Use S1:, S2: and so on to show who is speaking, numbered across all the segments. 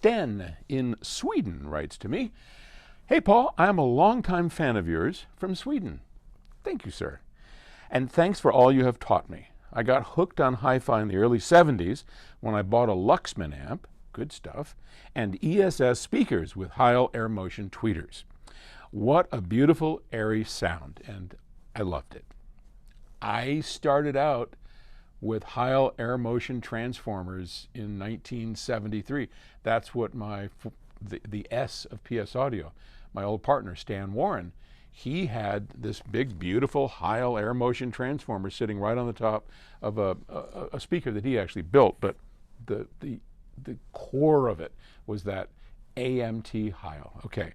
S1: Sten in Sweden writes to me, "Hey Paul, I am a longtime fan of yours from Sweden." Thank you, sir. "And thanks for all you have taught me. I got hooked on hi-fi in the early 70s when I bought a Luxman amp, good stuff, and ESS speakers with Heil Air Motion tweeters. What a beautiful, airy sound, and I loved it. I started out with Heil Air Motion transformers in 1973. That's what the S of PS Audio, my old partner Stan Warren, he had this big, beautiful Heil Air Motion transformer sitting right on the top of a speaker that he actually built, but the core of it was that AMT Heil. Okay.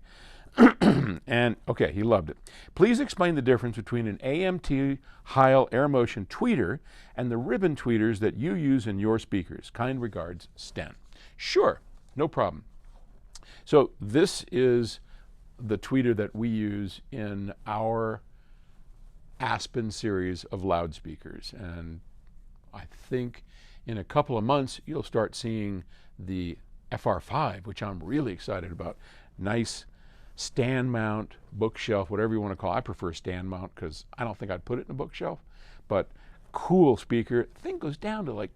S1: And okay, he loved it. Please explain the difference between an AMT Heil Air Motion tweeter and the ribbon tweeters that you use in your speakers. Kind regards, Sten." Sure, no problem. So this is the tweeter that we use in our Aspen series of loudspeakers. And I think in a couple of months, you'll start seeing the FR5, which I'm really excited about. Nice stand mount, bookshelf, whatever you want to call it. I prefer stand mount because I don't think I'd put it in a bookshelf, but cool speaker. The thing goes down to like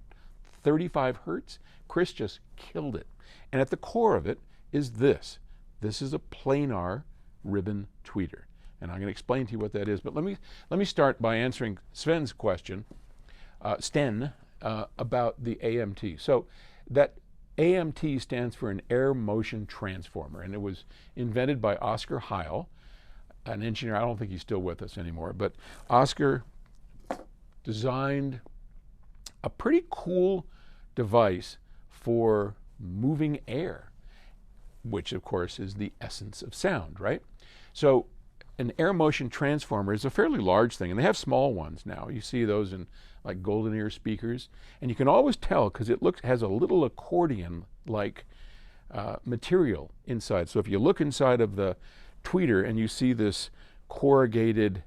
S1: 35 hertz. Chris just killed it. And at the core of it is this. This is a planar ribbon tweeter. And I'm going to explain to you what that is. But let me start by answering Sven's question, Sten, about the AMT. So that AMT stands for an air motion transformer, and it was invented by Oscar Heil, an engineer. I don't think he's still with us anymore, but Oscar designed a pretty cool device for moving air, which of course is the essence of sound, right? So an air motion transformer is a fairly large thing, and they have small ones now. You see those in like golden ear speakers, and you can always tell because it has a little accordion-like material inside. So if you look inside of the tweeter and you see this corrugated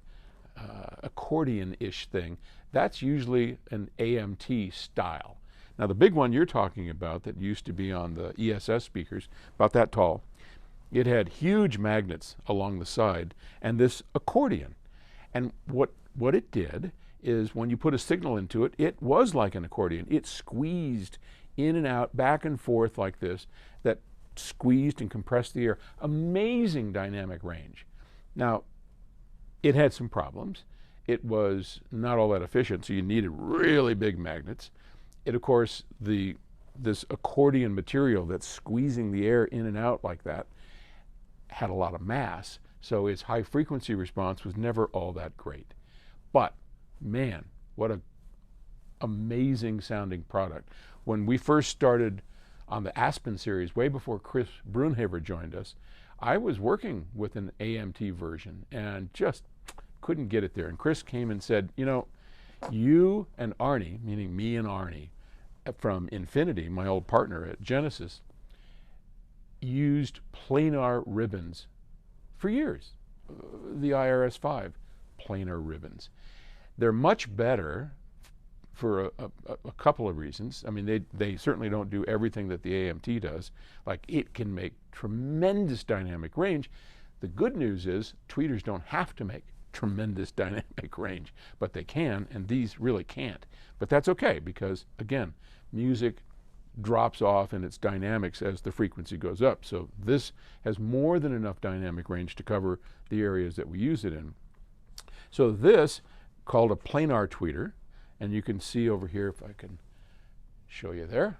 S1: accordion-ish thing, that's usually an AMT style. Now the big one you're talking about that used to be on the ESS speakers, about that tall, it had huge magnets along the side and this accordion. And what it did is when you put a signal into it, it was like an accordion. It squeezed in and out, back and forth like this, that squeezed and compressed the air. Amazing dynamic range. Now, it had some problems. It was not all that efficient, so you needed really big magnets. It, of course, this accordion material that's squeezing the air in and out like that had a lot of mass, so its high frequency response was never all that great. But man, what an amazing sounding product. When we first started on the Aspen series, way before Chris Brunhaver joined us, I was working with an AMT version and just couldn't get it there. And Chris came and said, you know, you and Arnie, meaning me and Arnie, from Infinity, my old partner at Genesis, used planar ribbons for years. The IRS-5 planar ribbons. They're much better for a couple of reasons. I mean, they certainly don't do everything that the AMT does. Like, it can make tremendous dynamic range. The good news is tweeters don't have to make tremendous dynamic range, but they can, and these really can't. But that's okay because, again, music drops off in its dynamics as the frequency goes up. So this has more than enough dynamic range to cover the areas that we use it in. So this, called a planar tweeter, and you can see over here, if I can show you there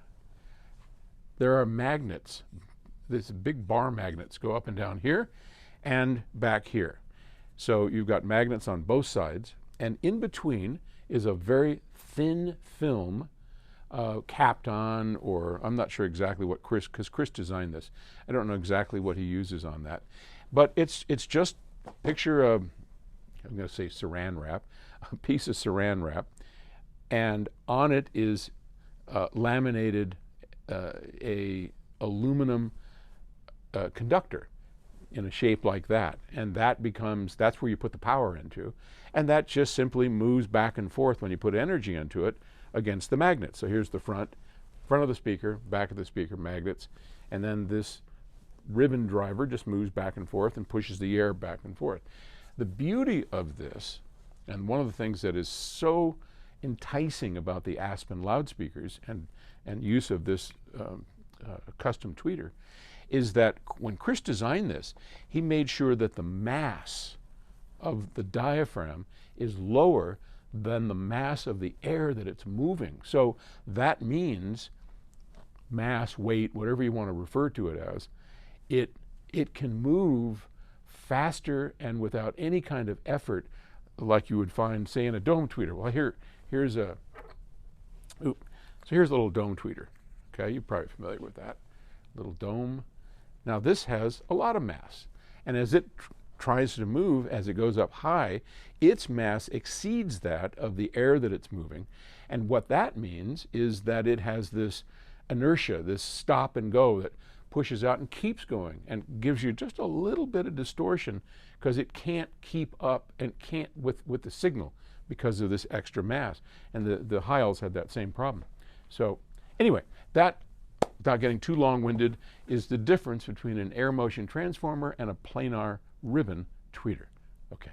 S1: are magnets. These big bar magnets go up and down here and back here. So you've got magnets on both sides, and in between is a very thin film capped on, or I'm not sure exactly what because Chris designed this. I don't know exactly what he uses on that. But it's just, picture a, I'm going to say saran wrap, a piece of saran wrap, and on it is laminated a aluminum conductor in a shape like that. And that's where you put the power into. And that just simply moves back and forth when you put energy into it against the magnet. So here's the front front of the speaker, back of the speaker, magnets, and then this ribbon driver just moves back and forth and pushes the air back and forth. The beauty of this, and one of the things that is so enticing about the Aspen loudspeakers and use of this custom tweeter, is that when Chris designed this, he made sure that the mass of the diaphragm is lower than the mass of the air that it's moving. So that means mass, weight, whatever you want to refer to it as, it can move faster and without any kind of effort, like you would find, say, in a dome tweeter. Well, here's a little dome tweeter. Okay, you're probably familiar with that little dome. Now this has a lot of mass, and as it tries to move, as it goes up high, its mass exceeds that of the air that it's moving. And what that means is that it has this inertia, this stop and go that pushes out and keeps going and gives you just a little bit of distortion because it can't keep up and can't with the signal because of this extra mass. And the Heils had that same problem. So anyway, that, without getting too long-winded, is the difference between an air motion transformer and a planar ribbon tweeter. Okay.